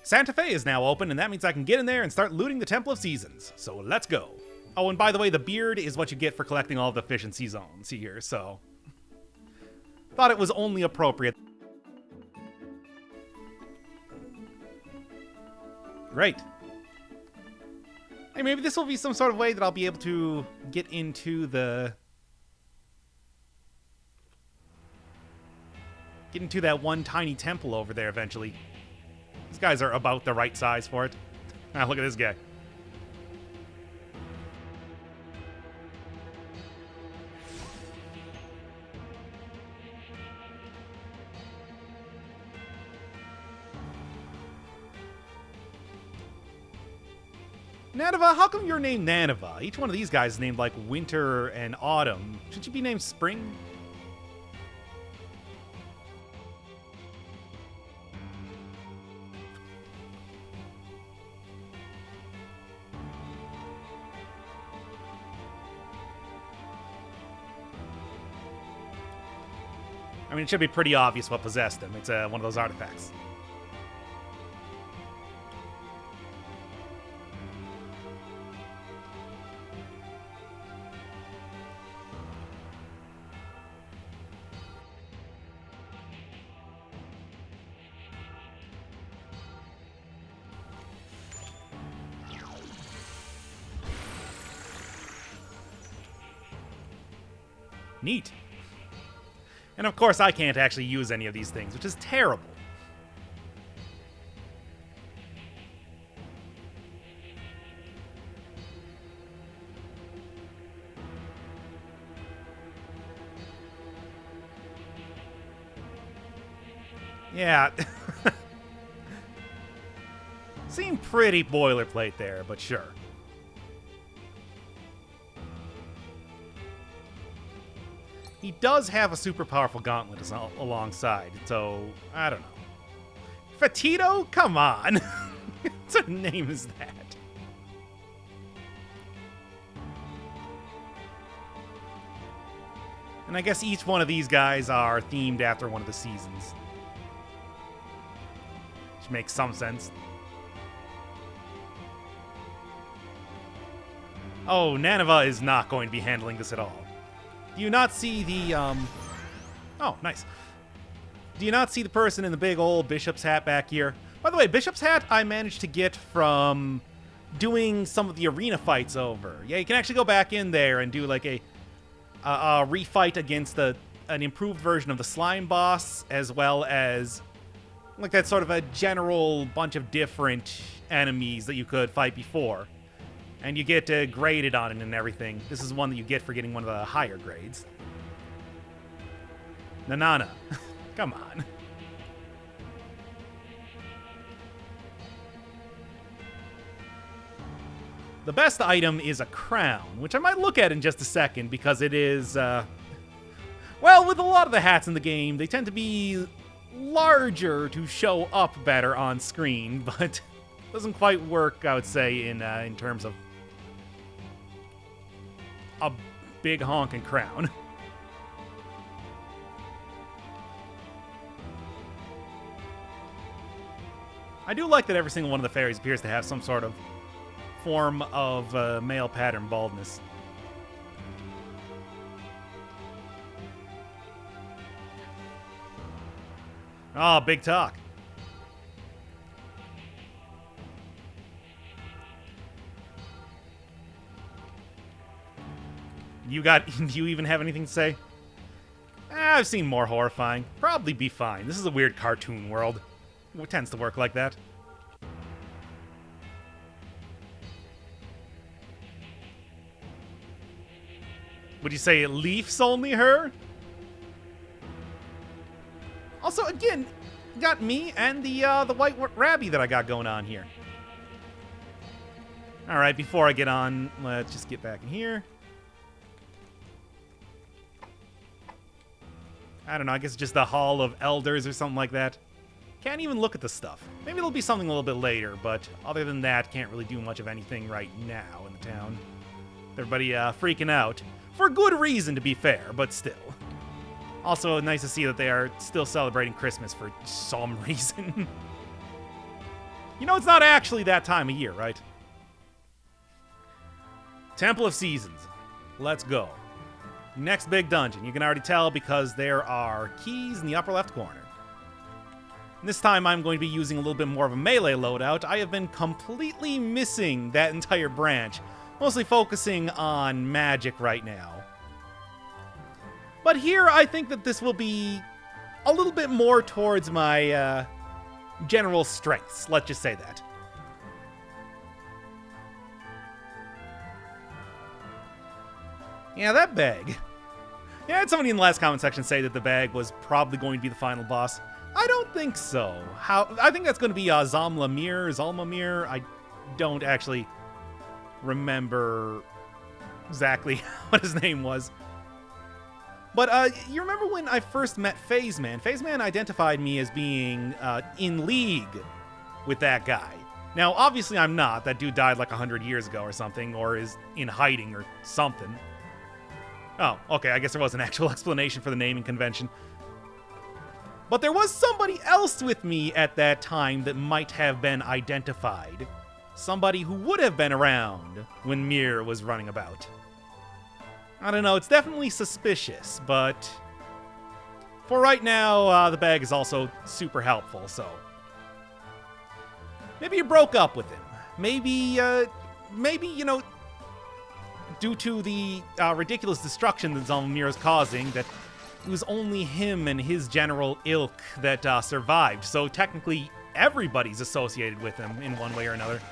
Santa Fe is now open, and that means I can get in there and start looting the Temple of Seasons. So let's go. Oh, and by the way, the beard is what you get for collecting all of the efficiency zones here, so... thought it was only appropriate. Great. Hey, maybe this will be some sort of way that I'll be able to get into the... get into that one tiny temple over there eventually. These guys are about the right size for it. Ah, look at this guy. Nanova, how come you're named Nanova? Each one of these guys is named like Winter and Autumn. Shouldn't you be named Spring? I mean, it should be pretty obvious what possessed him. It's one of those artifacts. Neat. And of course, I can't actually use any of these things, which is terrible. Yeah. Seemed pretty boilerplate there, but sure. He does have a super powerful gauntlet alongside, so I don't know. Fatito? Come on! What sort of name is that? And I guess each one of these guys are themed after one of the seasons. Which makes some sense. Oh, Nanova is not going to be handling this at all. Do you not see the, Oh, nice. Do you not see the person in the big old Bishop's hat back here? By the way, Bishop's hat I managed to get from doing some of the arena fights over. Yeah, you can actually go back in there and do, like, a refight against an improved version of the slime boss, as well as, like, that sort of a general bunch of different enemies that you could fight before. And you get graded on it and everything. This is one that you get for getting one of the higher grades. Nanana. Come on. The best item is a crown, which I might look at in just a second because it is, well, with a lot of the hats in the game, they tend to be larger to show up better on screen, but doesn't quite work, I would say, in terms of a big honking crown. I do like that every single one of the fairies appears to have some sort of form of male pattern baldness. Oh, big talk. Do you even have anything to say? I've seen more horrifying. Probably be fine. This is a weird cartoon world. It tends to work like that. Would you say Leaf's only her? Also, again, got me and the white rabby that I got going on here. All right, before I get on, let's just get back in here. I don't know, I guess just the Hall of Elders or something like that. Can't even look at the stuff. Maybe it'll be something a little bit later, but other than that, can't really do much of anything right now in the town. Everybody freaking out. For good reason, to be fair, but still. Also, nice to see that they are still celebrating Christmas for some reason. You know, it's not actually that time of year, right? Temple of Seasons. Let's go. Next big dungeon. You can already tell because there are keys in the upper left corner. This time I'm going to be using a little bit more of a melee loadout. I have been completely missing that entire branch, mostly focusing on magic right now. But here I think that this will be a little bit more towards my general strengths, let's just say that. Yeah, that bag. Yeah, I had somebody in the last comment section say that the bag was probably going to be the final boss. I don't think so. I think that's going to be Zalmamir. I don't actually remember exactly what his name was. But you remember when I first met FaZe Man? FaZe Man identified me as being in league with that guy. Now, obviously I'm not. That dude died like 100 years ago or something, or is in hiding or something. Oh, okay, I guess there was an actual explanation for the naming convention. But there was somebody else with me at that time that might have been identified. Somebody who would have been around when Mir was running about. I don't know, it's definitely suspicious, but for right now, the bag is also super helpful, so. Maybe you broke up with him. Maybe, you know, due to the ridiculous destruction that Zalmamir is causing, that it was only him and his general ilk that survived. So technically, everybody's associated with him in one way or another.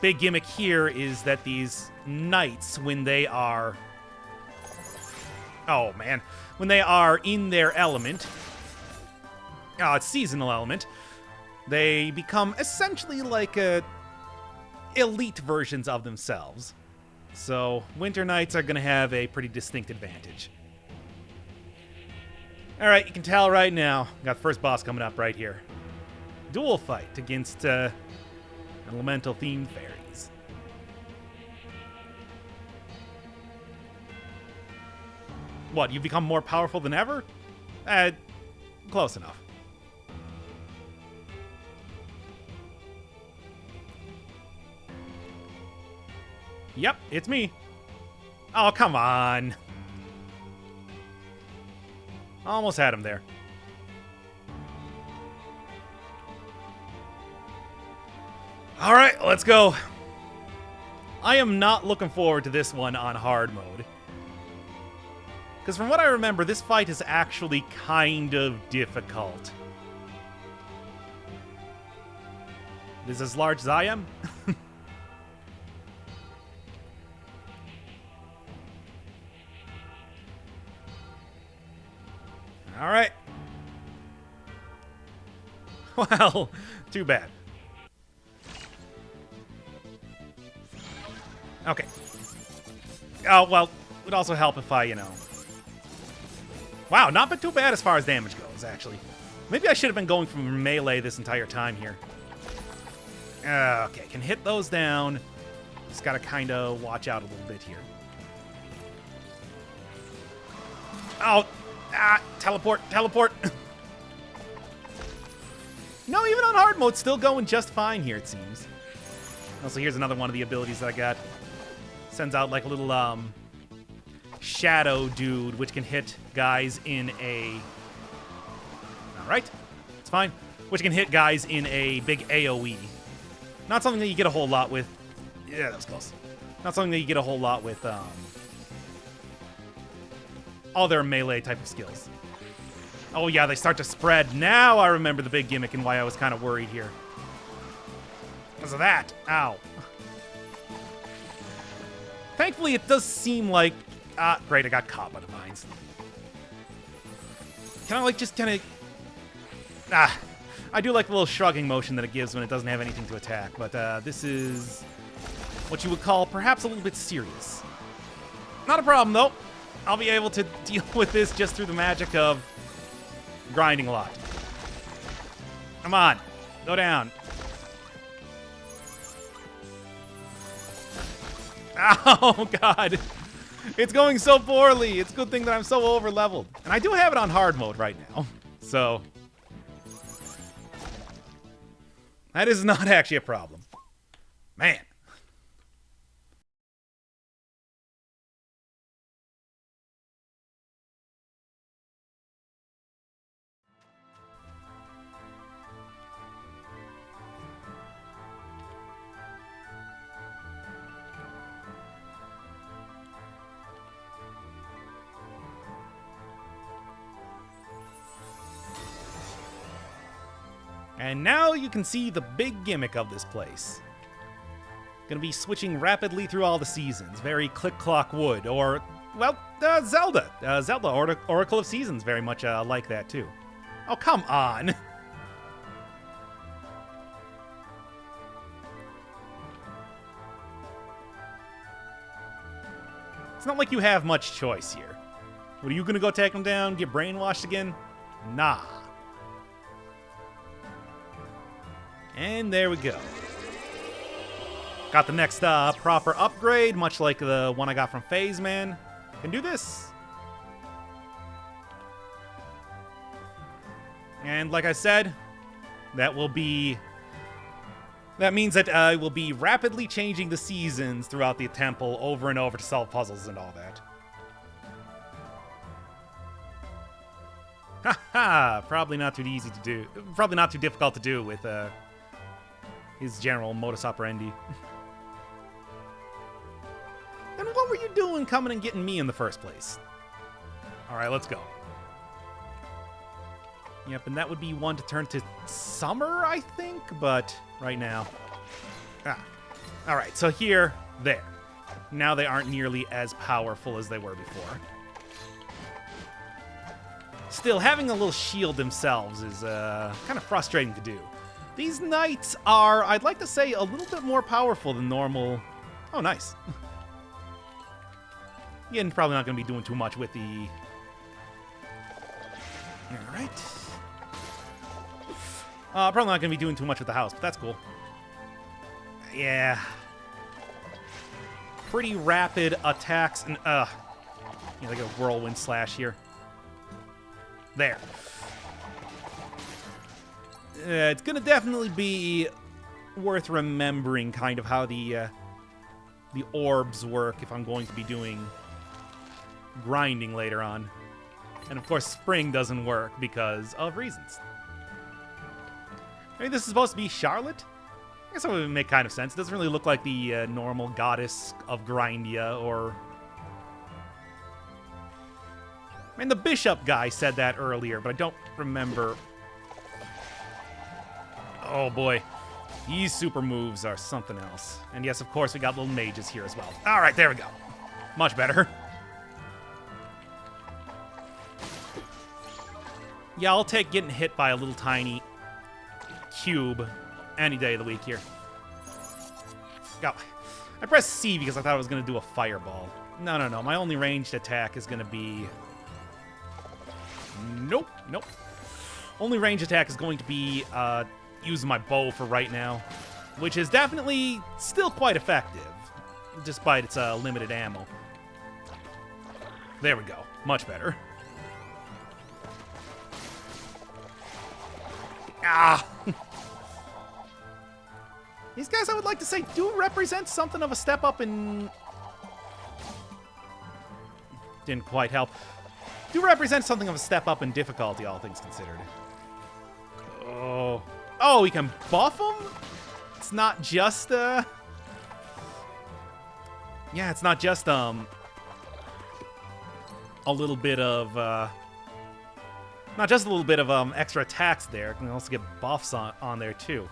Big gimmick here is that these knights, when they are... Oh, man. When they are in their element... it's seasonal element. They become essentially like elite versions of themselves. So, Winter Knights are going to have a pretty distinct advantage. Alright, you can tell right now. Got the first boss coming up right here. Duel fight against elemental-themed fairies. What, you've become more powerful than ever? Close enough. Yep, it's me. Oh, come on. Almost had him there. All right, let's go. I am not looking forward to this one on hard mode. Because from what I remember, this fight is actually kind of difficult. It is as large as I am? All right. Well, too bad. Okay. Oh, well, it would also help if I, you know... Wow, not been too bad as far as damage goes, actually. Maybe I should have been going from melee this entire time here. Okay, can hit those down. Just gotta kind of watch out a little bit here. Oh, teleport. No, even on hard mode, still going just fine here, it seems. Also, here's another one of the abilities that I got. Sends out like a little, shadow dude, which can hit guys in a... Alright, it's fine. Which can hit guys in a big AoE. Not something that you get a whole lot with... Yeah, that was close. Not something that you get a whole lot with, all their melee type of skills. Oh yeah, they start to spread. Now I remember the big gimmick and why I was kind of worried here. Because of that. Ow. Thankfully, it does seem like... great, I got caught by the vines. Can I, like, just kind of... I do like the little shrugging motion that it gives when it doesn't have anything to attack, but this is what you would call perhaps a little bit serious. Not a problem, though. I'll be able to deal with this just through the magic of grinding a lot. Come on. Go down. Oh, God. It's going so poorly. It's a good thing that I'm so over-leveled. And I do have it on hard mode right now. So, That is not actually a problem. Man. And now you can see the big gimmick of this place. Gonna be switching rapidly through all the seasons. Very click-clock wood, or, well, Zelda. Zelda, Oracle of Seasons, very much like that, too. Oh, come on! It's not like you have much choice here. What, are you gonna go take him down, get brainwashed again? Nah. And there we go. Got the next proper upgrade, much like the one I got from Phase Man. Can do this. And like I said, that means that I will be rapidly changing the seasons throughout the temple over and over to solve puzzles and all that. Haha, probably not too easy to do. Probably not too difficult to do with his general modus operandi. Then what were you doing coming and getting me in the first place? Alright, let's go. Yep, and that would be one to turn to summer, I think, but right now. Alright, so here, there. Now they aren't nearly as powerful as they were before. Still, having a little shield themselves is kind of frustrating to do. These knights are, I'd like to say, a little bit more powerful than normal. Oh, nice. Again, probably not going to be doing too much with the... Alright. Probably not going to be doing too much with the house, but that's cool. Yeah. Pretty rapid attacks and, yeah, like a whirlwind slash here. There. It's going to definitely be worth remembering kind of how the orbs work if I'm going to be doing grinding later on. And of course, spring doesn't work because of reasons. Maybe this is supposed to be Charlotte? I guess that would make kind of sense. It doesn't really look like the normal goddess of Grindea or... I mean, the bishop guy said that earlier, but I don't remember... Oh boy. These super moves are something else. And yes, of course, we got little mages here as well. Alright, there we go. Much better. Yeah, I'll take getting hit by a little tiny cube any day of the week here. Go. I pressed C because I thought I was going to do a fireball. No. My only ranged attack is going to be... Nope. Only ranged attack is going to be using my bow for right now, which is definitely still quite effective, despite its limited ammo. There we go. Much better. Ah! These guys, I would like to say, do represent something of a step up in... Didn't quite help. Do represent something of a step up in difficulty, all things considered. Oh, we can buff them? It's not just, Yeah, it's not just, a little bit of, Not just a little bit of, extra attacks there. You can also get buffs on there, too.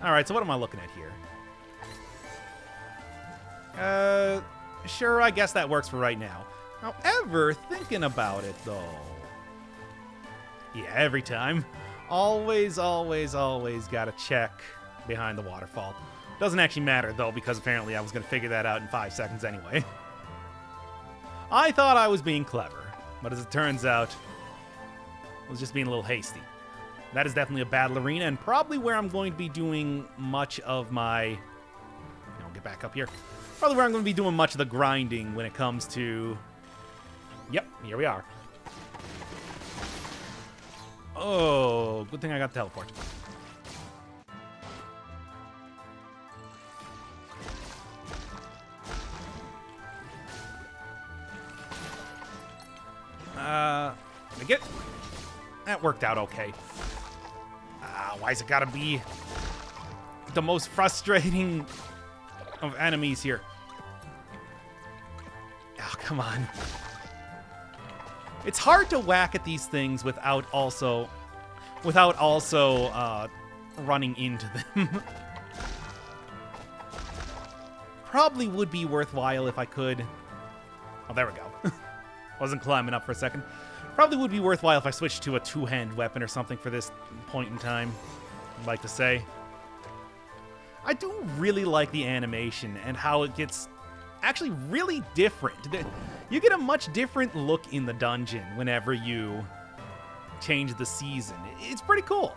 Alright, so what am I looking at here? Sure, I guess that works for right now. However, thinking about it, though... Yeah, every time. Always gotta check behind the waterfall. Doesn't actually matter, though, because apparently I was gonna figure that out in 5 seconds anyway. I thought I was being clever, but as it turns out, I was just being a little hasty. That is definitely a battle arena, and probably where I'm going to be doing much of my... No, get back up here. Probably where I'm going to be doing much of the grinding when it comes to... Yep, here we are. Oh, good thing I got the teleport. get... That worked out okay. Why's it gotta be the most frustrating of enemies here? Oh, come on. It's hard to whack at these things without also running into them. Probably would be worthwhile if I could... Oh, there we go. Wasn't climbing up for a second. Probably would be worthwhile if I switched to a two-hand weapon or something for this point in time, I'd like to say. I do really like the animation and how it gets actually really different. You get a much different look in the dungeon whenever you change the season. It's pretty cool.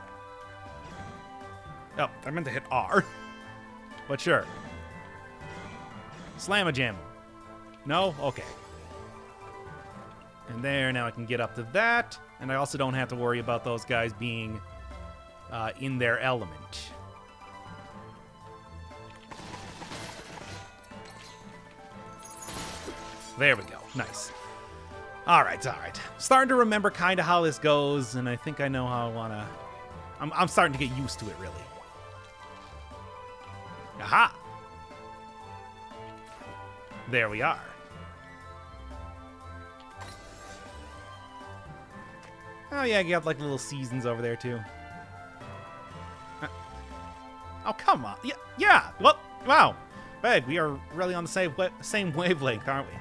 Oh, I meant to hit R. But sure. Slam-a-jam. No? Okay. And there, now I can get up to that. And I also don't have to worry about those guys being in their element. There we go. Nice. All right, all right. Starting to remember kind of how this goes, and I think I know how I want to... I'm starting to get used to it, really. Aha! There we are. Oh, yeah, you got, like, little seasons over there, too. Oh, come on. Yeah. Well, wow. Babe, we are really on the same wavelength, aren't we?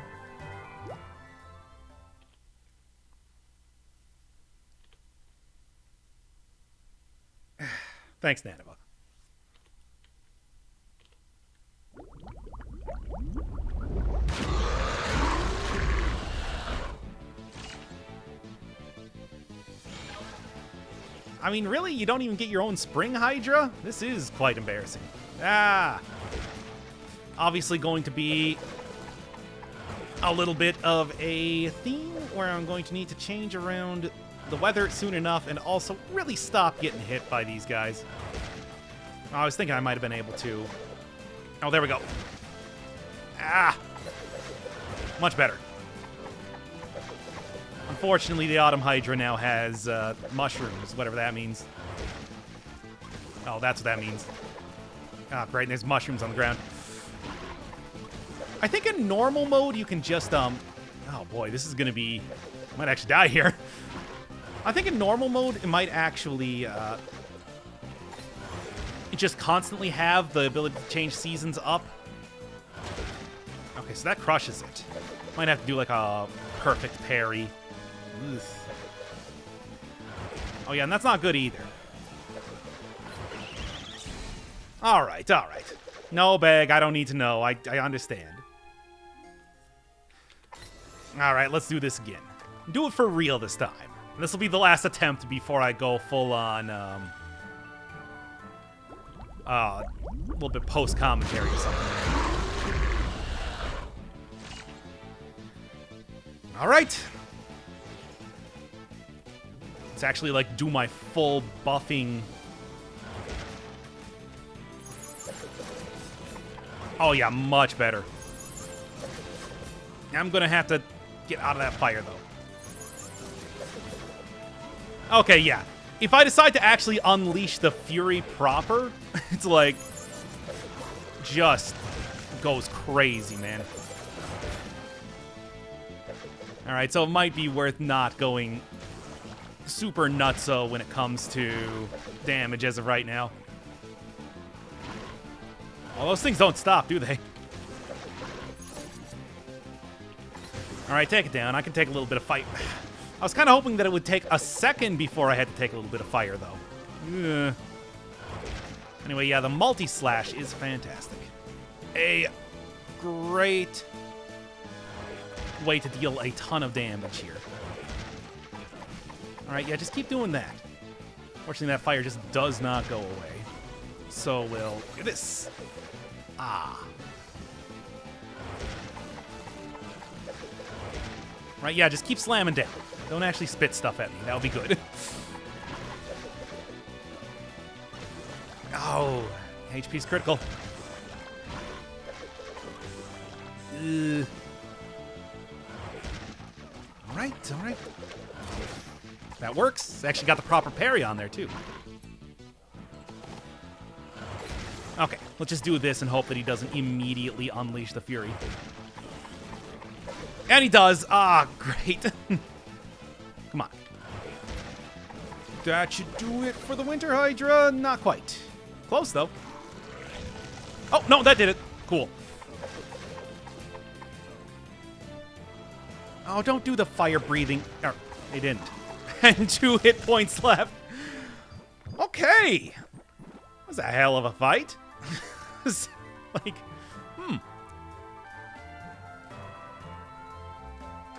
Thanks, Nanova. I mean, really? You don't even get your own Spring Hydra? This is quite embarrassing. Obviously going to be a little bit of a theme where I'm going to need to change around the weather soon enough and also really stop getting hit by these guys. I was thinking I might have been able to. Oh, there we go. Much better. Unfortunately, the Autumn Hydra now has mushrooms, whatever that means. Oh, that's what that means. Great, and there's mushrooms on the ground. I think in normal mode, you can just, oh boy, this is gonna be... I might actually die here. I think in normal mode, it might actually, just constantly have the ability to change seasons up. Okay, so that crushes it. Might have to do, like, a perfect parry. Ugh. Oh, yeah, and that's not good either. All right, all right. No, Bag, I don't need to know. I understand. All right, let's do this again. Do it for real this time. This will be the last attempt before I go full on, a little bit post-commentary or something. All right. Let's actually, like, do my full buffing. Oh, yeah, much better. I'm gonna have to get out of that fire, though. Okay, yeah. If I decide to actually unleash the Fury proper, it's like... just goes crazy, man. Alright, so it might be worth not going super nutso when it comes to damage as of right now. Well, those things don't stop, do they? Alright, take it down. I can take a little bit of fight. I was kind of hoping that it would take a second before I had to take a little bit of fire, though. Anyway, yeah, the multi-slash is fantastic. A great way to deal a ton of damage here. Alright, yeah, just keep doing that. Fortunately, that fire just does not go away. So we'll do this. Right, yeah, just keep slamming down. Don't actually spit stuff at me. That would be good. Oh, HP's critical. Alright, alright. That works. Actually got the proper parry on there, too. Okay, let's just do this and hope that he doesn't immediately unleash the Fury. And he does. Ah, great. Come on. That should do it for the Winter Hydra. Not quite. Close, though. Oh, no, that did it. Cool. Oh, don't do the fire breathing. Oh, they didn't. And 2 hit points left. Okay. That was a hell of a fight. Like,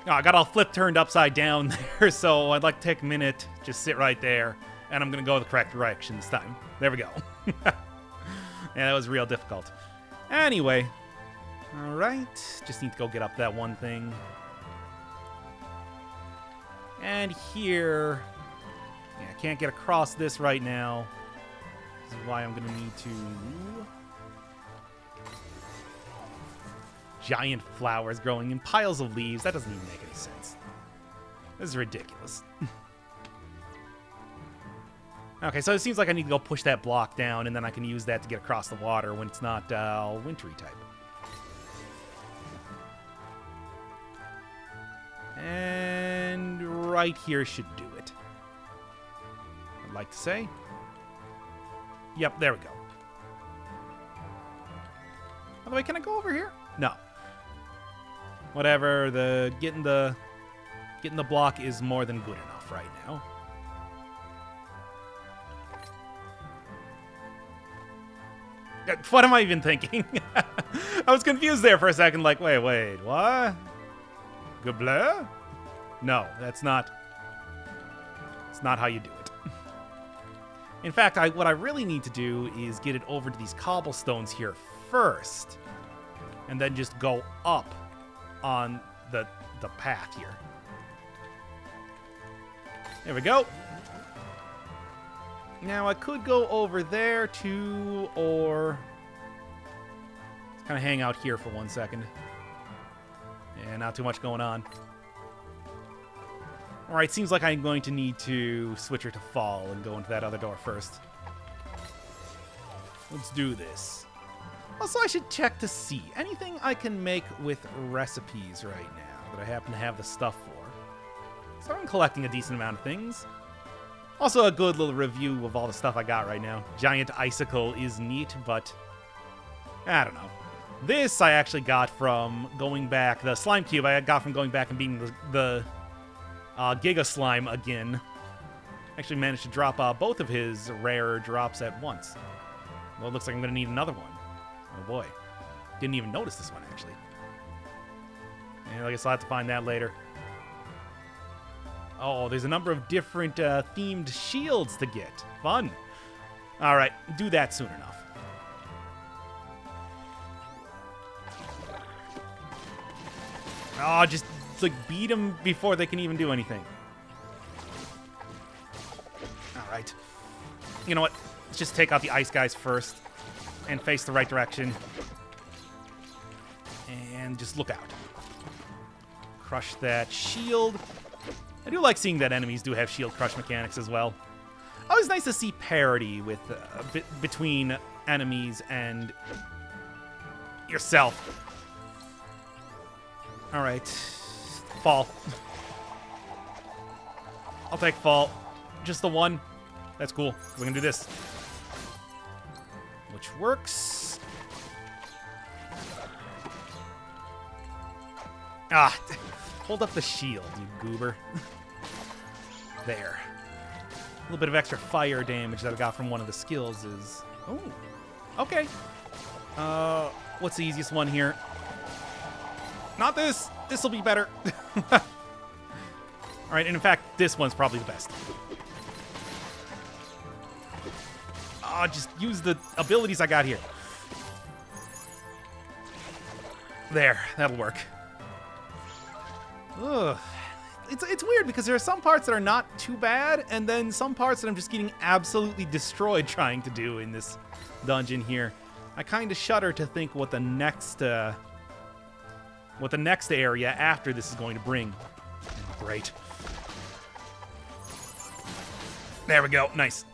Oh, I got all flip turned upside down there, so I'd like to take a minute, just sit right there, and I'm going to go the correct direction this time. There we go. Yeah, that was real difficult. Anyway. All right. Just need to go get up that one thing. And here... Yeah, I can't get across this right now. This is why I'm going to need to... Giant flowers growing in piles of leaves. That doesn't even make any sense. This is ridiculous. Okay, so it seems like I need to go push that block down, and then I can use that to get across the water when it's not wintry type. And right here should do it. I'd like to say. Yep, there we go. By the way, can I go over here? No. Whatever, getting the block is more than good enough right now. What am I even thinking? I was confused there for a second, like, wait, what? Gabler? No, that's not... It's not how you do it. In fact, what I really need to do is get it over to these cobblestones here first. And then just go up on the path here. There we go. Now, I could go over there, too, or... Let's kind of hang out here for 1 second. And not too much going on. Alright, seems like I'm going to need to switch her to fall and go into that other door first. Let's do this. Also, I should check to see anything I can make with recipes right now that I happen to have the stuff for. So I'm collecting a decent amount of things. Also, a good little review of all the stuff I got right now. Giant icicle is neat, but I don't know. This I actually got from going back. The slime cube I got from going back and beating the Giga Slime again. Actually managed to drop both of his rare drops at once. Well, it looks like I'm going to need another one. Oh boy. Didn't even notice this one, actually. And I guess I'll have to find that later. Oh, there's a number of different themed shields to get. Fun. Alright, do that soon enough. Oh, just like beat them before they can even do anything. Alright. You know what? Let's just take out the ice guys first. And face the right direction. And just look out. Crush that shield. I do like seeing that enemies do have shield crush mechanics as well. Always nice to see parity with between enemies and yourself. All right, fall. I'll take fall. Just the one. That's cool. We're gonna do this, which works. Ah, hold up the shield, you goober. There. A little bit of extra fire damage that I got from one of the skills is... Oh, okay. What's the easiest one here? Not this. This will be better. All right, and in fact, this one's probably the best. Just use the abilities I got here. There, that'll work. Ugh. It's weird because there are some parts that are not too bad, and then some parts that I'm just getting absolutely destroyed trying to do in this dungeon here. I kind of shudder to think what the next area after this is going to bring. Great. There we go. Nice.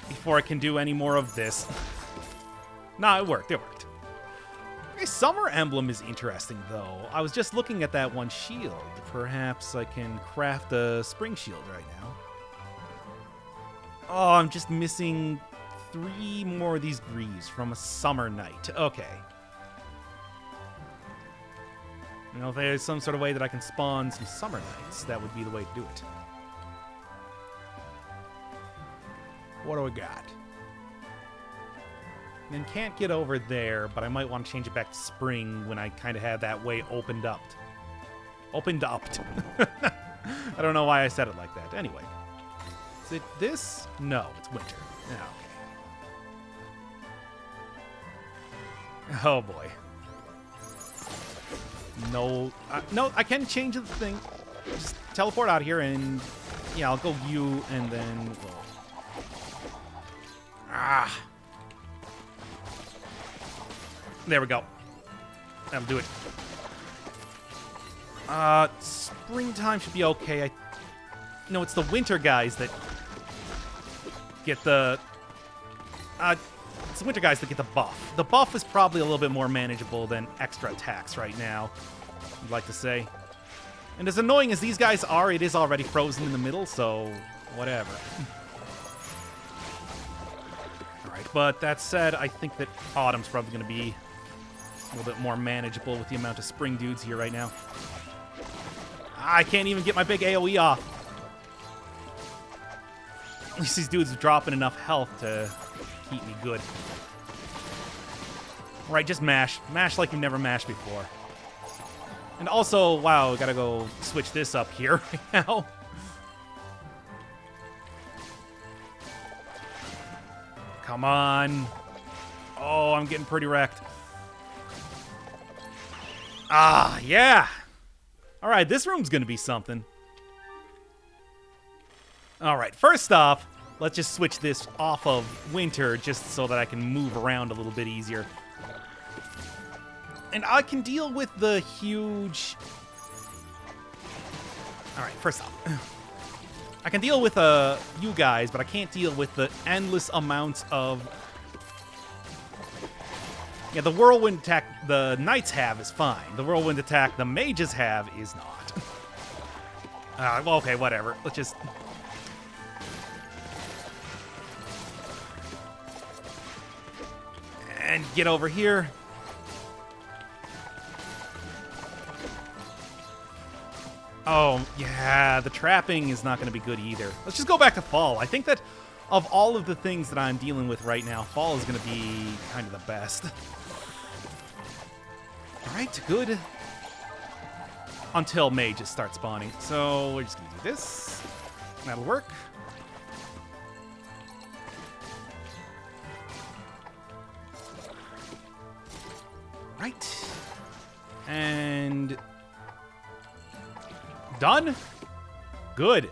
Before I can do any more of this. Nah, it worked. It worked. Okay, Summer Emblem is interesting, though. I was just looking at that one shield. Perhaps I can craft a Spring Shield right now. Oh, I'm just missing 3 more of these greaves from a Summer Night. Okay. You know, if there's some sort of way that I can spawn some Summer Nights, that would be the way to do it. What do we got? And can't get over there, but I might want to change it back to spring when I kind of have that way opened up. Opened up. I don't know why I said it like that. Anyway. Is it this? No, it's winter. Okay. Oh, boy. No. No, I can change the thing. Just teleport out here and... Yeah, I'll go you and then... Well, ah. There we go. That'll do it. Springtime should be okay. No, it's the winter guys that get the... it's the winter guys that get the buff. The buff is probably a little bit more manageable than extra attacks right now, I'd like to say. And as annoying as these guys are, it is already frozen in the middle, so whatever. Alright, but that said, I think that Autumn's probably going to be a little bit more manageable with the amount of spring dudes here right now. I can't even get my big AoE off. At least these dudes are dropping enough health to keep me good. Right, just mash. Mash like you've never mashed before. And also, wow, gotta go switch this up here right now. Come on. Oh, I'm getting pretty wrecked. Ah, yeah. All right, this room's going to be something. All right, first off, let's just switch this off of winter just so that I can move around a little bit easier. And I can deal with the huge... All right, first off. I can deal with you guys, but I can't deal with the endless amounts of... Yeah, the whirlwind attack the knights have is fine. The whirlwind attack the mages have is not. Well, okay, whatever. Let's just... And get over here. Oh, yeah, the trapping is not going to be good either. Let's just go back to fall. I think that of all of the things that I'm dealing with right now, fall is going to be kind of the best. All right, good. Until mages start spawning. So we're just going to do this. That'll work. Right. And... done? Good.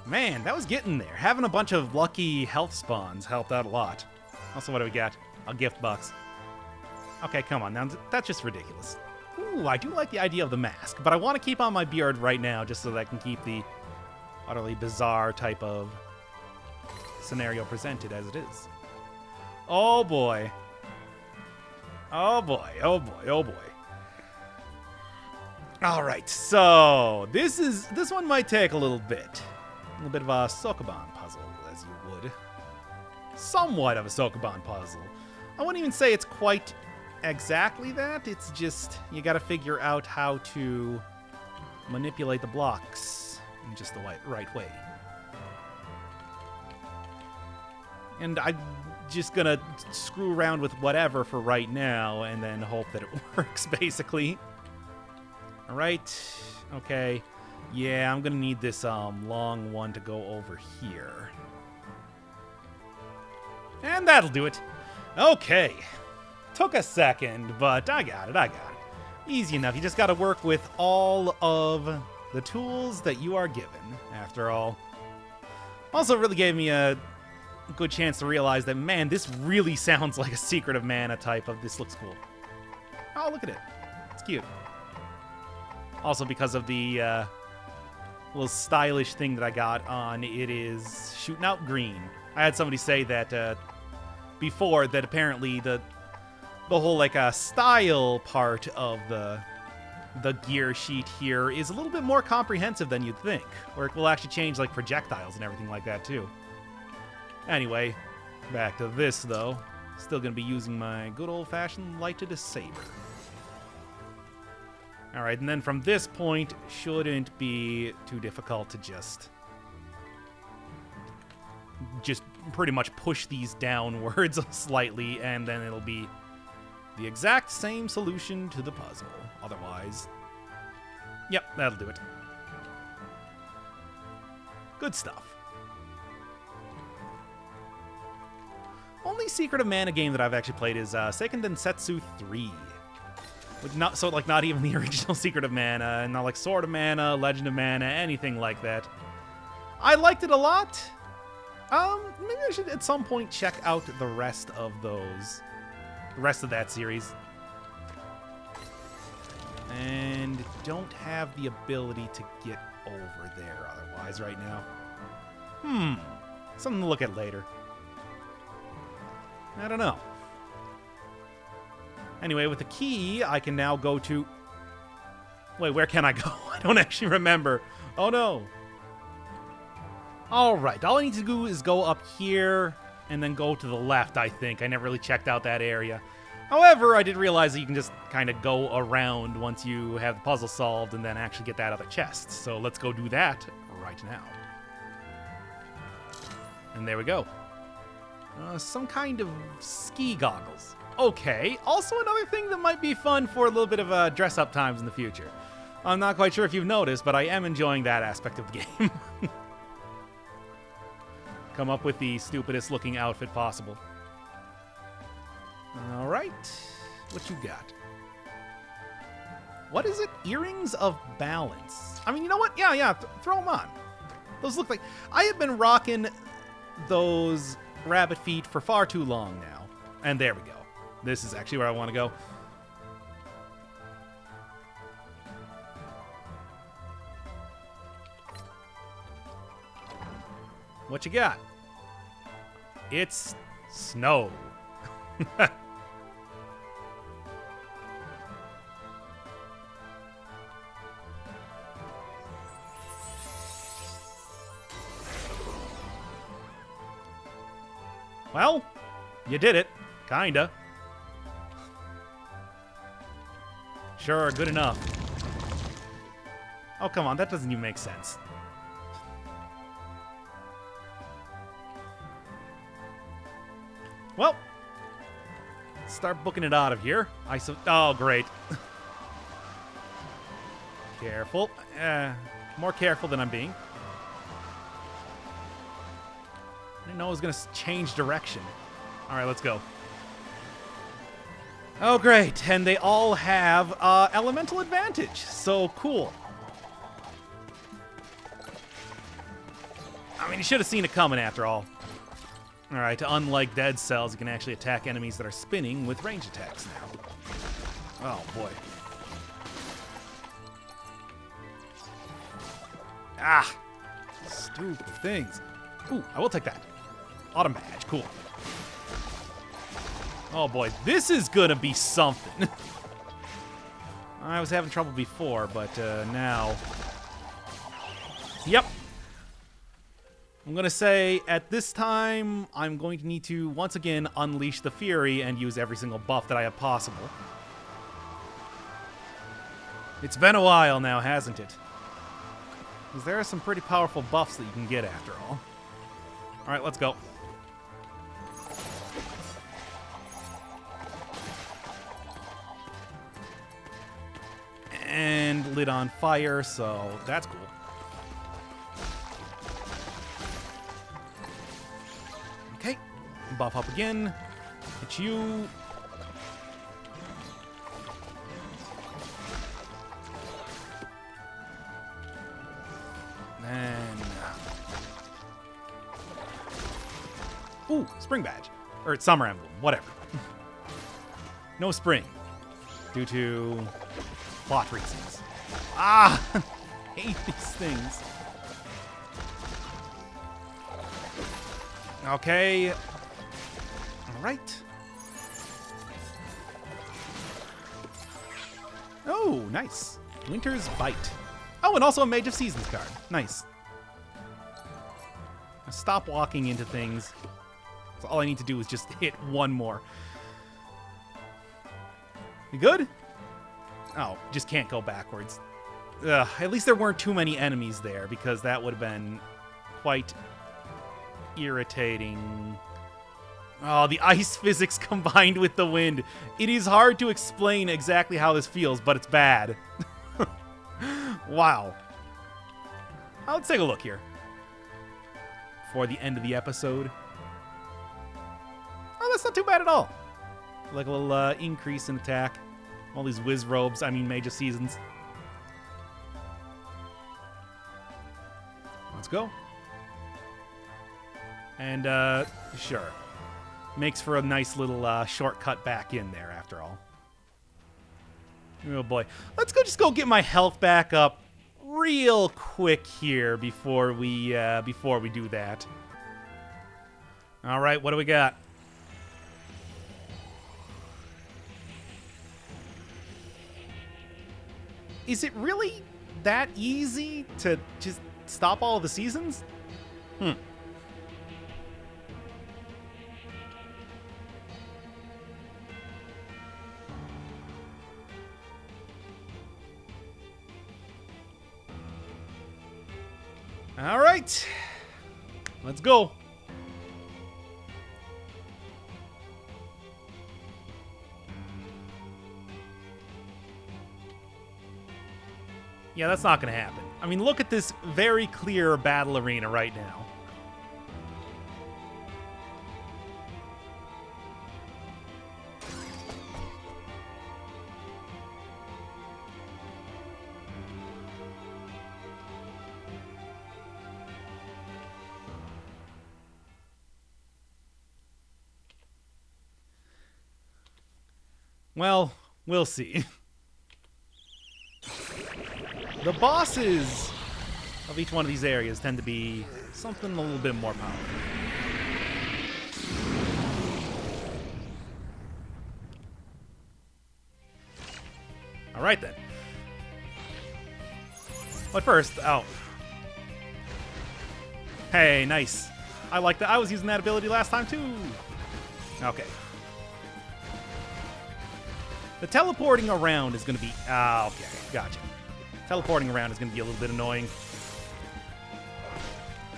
Man, that was getting there. Having a bunch of lucky health spawns helped out a lot. Also, what do we got? A gift box. Okay, come on. Now, that's just ridiculous. Ooh, I do like the idea of the mask, but I want to keep on my beard right now just so that I can keep the utterly bizarre type of scenario presented as it is. Oh, boy. Oh, boy. Oh, boy. Oh, boy. All right, so this one might take a little bit of a Sokoban puzzle, as you would. Somewhat of a Sokoban puzzle. I wouldn't even say it's quite exactly that. It's just you got to figure out how to manipulate the blocks in just the right way. And I'm just gonna screw around with whatever for right now, and then hope that it works, basically. All right, okay. Yeah, I'm gonna need this long one to go over here. And that'll do it. Okay. Took a second, but I got it. Easy enough. You just gotta work with all of the tools that you are given, after all. Also, really gave me a good chance to realize that, man, this really sounds like a Secret of Mana type of this looks cool. Oh, look at it. It's cute. Also because of the little stylish thing that I got on. It is shooting out green. I had somebody say that before, that apparently the whole like style part of the gear sheet here is a little bit more comprehensive than you'd think, where it will actually change like projectiles and everything like that too. Anyway, back to this though. Still gonna be using my good old-fashioned lighted saber. All right, and then from this point, shouldn't be too difficult to just pretty much push these downwards slightly, and then it'll be the exact same solution to the puzzle. Otherwise, yep, that'll do it. Good stuff. Only Secret of Mana game that I've actually played is Seiken Densetsu 3. With not even the original Secret of Mana, and not like Sword of Mana, Legend of Mana, anything like that. I liked it a lot. Maybe I should at some point check out the rest of that series. And don't have the ability to get over there otherwise right now. Something to look at later. I don't know. Anyway, with the key, I can now go to... Wait, where can I go? I don't actually remember. Oh, no. All right, all I need to do is go up here and then go to the left, I think. I never really checked out that area. However, I did realize that you can just kind of go around once you have the puzzle solved and then actually get that other chest. So let's go do that right now. And there we go. Some kind of ski goggles. Okay, also another thing that might be fun for a little bit of dress-up times in the future. I'm not quite sure if you've noticed, but I am enjoying that aspect of the game. Come up with the stupidest looking outfit possible. All right, what you got? What is it? Earrings of Balance. I mean, you know what? Yeah, throw them on. Those look like... I have been rocking those rabbit feet for far too long now. And there we go. This is actually where I want to go. What you got? It's snow. Well, you did it. Kinda. Sure, good enough. Oh, come on, that doesn't even make sense. Well, let's start booking it out of here. Oh, great. Careful. More careful than I'm being. I didn't know it was going to change direction. All right, let's go. Oh, great. And they all have elemental advantage. So cool. I mean, you should have seen it coming after all. All right, unlike Dead Cells, you can actually attack enemies that are spinning with range attacks now. Oh, boy. Ah! Stupid things. Ooh, I will take that. Autumn badge, cool. Oh boy, this is gonna be something. I was having trouble before, but now... Yep. I'm gonna say, at this time, I'm going to need to, once again, unleash the Fury and use every single buff that I have possible. It's been a while now, hasn't it? Because there are some pretty powerful buffs that you can get after all. Alright, let's go. And lit on fire, so that's cool. Okay, buff up again. Hit you. And... Ooh, spring badge. Or summer emblem, whatever. No spring. Due to plot reasons. Ah! Hate these things. Okay. All right. Oh, nice. Winter's Bite. Oh, and also a Mage of Seasons card. Nice. Stop walking into things. So all I need to do is just hit one more. You good? Oh, just can't go backwards. Ugh, at least there weren't too many enemies there, because that would have been quite irritating. Oh, the ice physics combined with the wind. It is hard to explain exactly how this feels, but it's bad. Wow. Let's take a look here. For the end of the episode. Oh, that's not too bad at all. Like a little increase in attack. All these whiz robes, Mage of Seasons. Let's go. And, sure. Makes for a nice little shortcut back in there, after all. Oh, boy. Let's just go get my health back up real quick here before we do that. All right, what do we got? Is it really that easy to just stop all of the seasons? All right. Let's go. Yeah, that's not going to happen. Look at this very clear battle arena right now. Well, we'll see. The bosses of each one of these areas tend to be something a little bit more powerful. All right, then. But first, oh. Hey, nice. I like that. I was using that ability last time, too. Okay. The teleporting around is going to be... okay. Gotcha. Teleporting around is going to be a little bit annoying.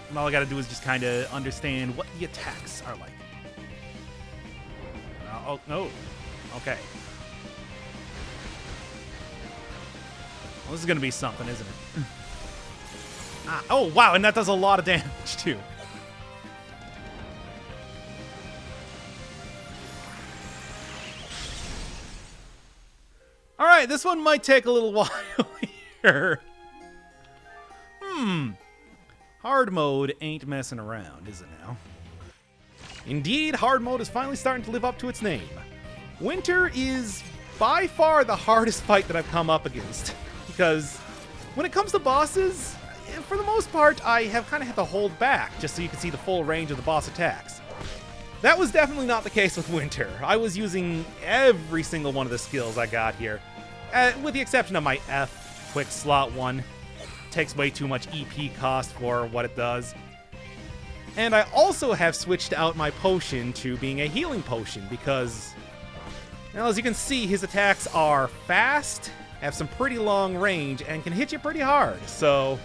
And all I got to do is just kind of understand what the attacks are like. Oh, no. Okay. Well, this is going to be something, isn't it? Oh, wow, and that does a lot of damage, too. All right, this one might take a little while here. Hard mode ain't messing around, is it now? Indeed, hard mode is finally starting to live up to its name. Winter is by far the hardest fight that I've come up against, because when it comes to bosses, for the most part, I have kind of had to hold back just so you can see the full range of the boss attacks. That was definitely not the case with Winter. I was using every single one of the skills I got here, with the exception of my F, quick slot 1. Takes way too much EP cost for what it does. And I also have switched out my potion to being a healing potion because, well, as you can see, his attacks are fast, have some pretty long range, and can hit you pretty hard. So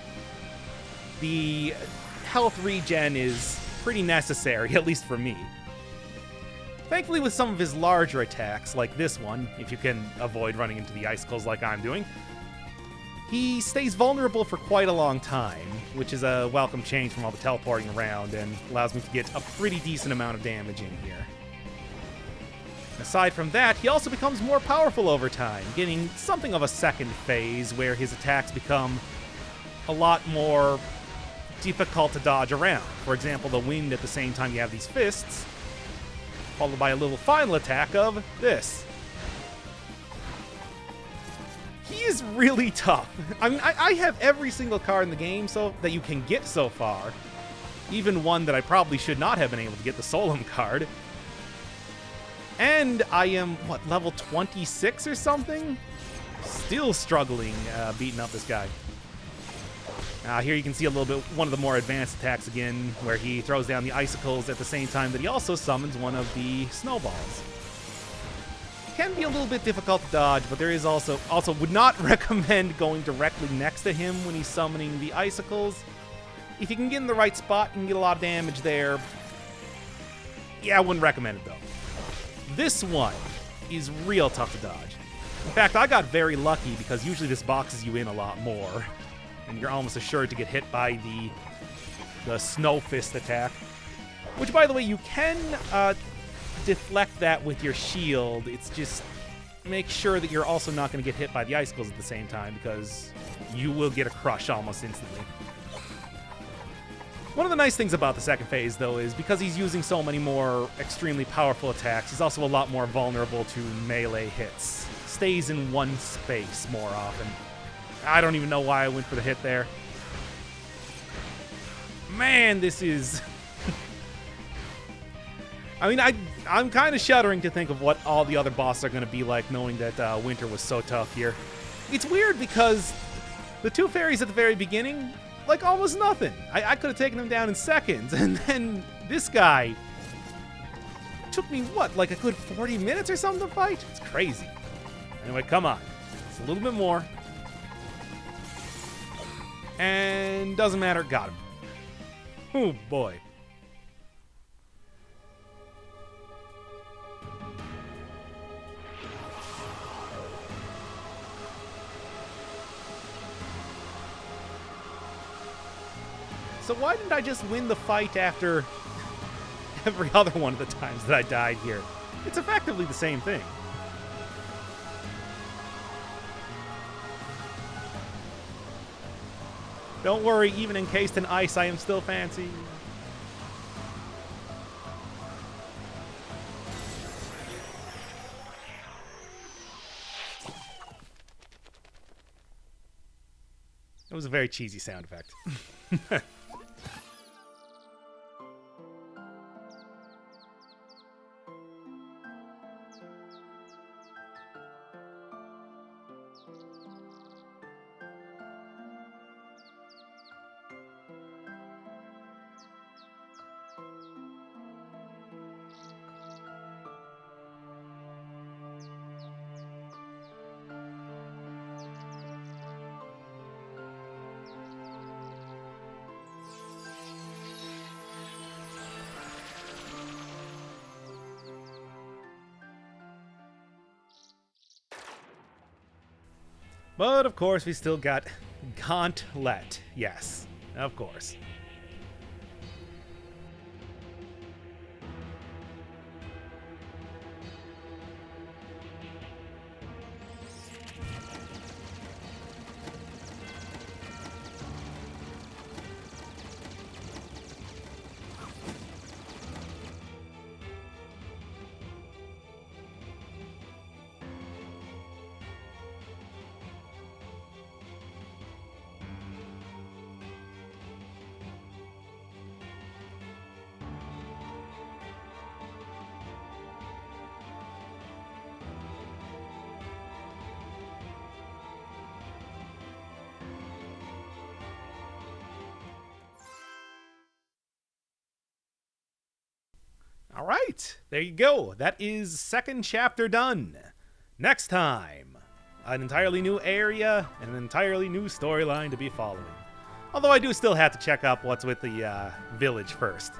the health regen is pretty necessary, at least for me. Thankfully, with some of his larger attacks, like this one, if you can avoid running into the icicles like I'm doing, he stays vulnerable for quite a long time, which is a welcome change from all the teleporting around and allows me to get a pretty decent amount of damage in here. Aside from that, he also becomes more powerful over time, getting something of a second phase where his attacks become a lot more difficult to dodge around. For example, the wind at the same time you have these fists, followed by a little final attack of this. He is really tough. I mean, I have every single card in the game so that you can get so far. Even one that I probably should not have been able to get the Solemn card. And I am, what, level 26 or something? Still struggling beating up this guy. Here you can see a little bit, one of the more advanced attacks again, where he throws down the icicles at the same time that he also summons one of the snowballs. Can be a little bit difficult to dodge, but there is also would not recommend going directly next to him when he's summoning the icicles. If you can get in the right spot, you can get a lot of damage there. Yeah, I wouldn't recommend it though. This one is real tough to dodge. In fact, I got very lucky because usually this boxes you in a lot more, and you're almost assured to get hit by the snow fist attack. Which, by the way, you can deflect that with your shield. It's just make sure that you're also not going to get hit by the icicles at the same time, because you will get a crush almost instantly. One of the nice things about the second phase, though, is because he's using so many more extremely powerful attacks, he's also a lot more vulnerable to melee hits. Stays in one space more often. I don't even know why I went for the hit there. Man, this is... I mean, I'm kind of shuddering to think of what all the other bosses are going to be like, knowing that Winter was so tough here. It's weird because the two fairies at the very beginning, like almost nothing. I could have taken them down in seconds, and then this guy took me, what, like a good 40 minutes or something to fight? It's crazy. Anyway, come on. It's a little bit more. And doesn't matter, got him. Oh boy. So why didn't I just win the fight after every other one of the times that I died here? It's effectively the same thing. Don't worry, even encased in ice, I am still fancy. It was a very cheesy sound effect. But, of course, we still got Gauntlet. Yes, of course. All right, there you go. That is second chapter done. Next time, an entirely new area and an entirely new storyline to be following. Although I do still have to check up what's with the village first.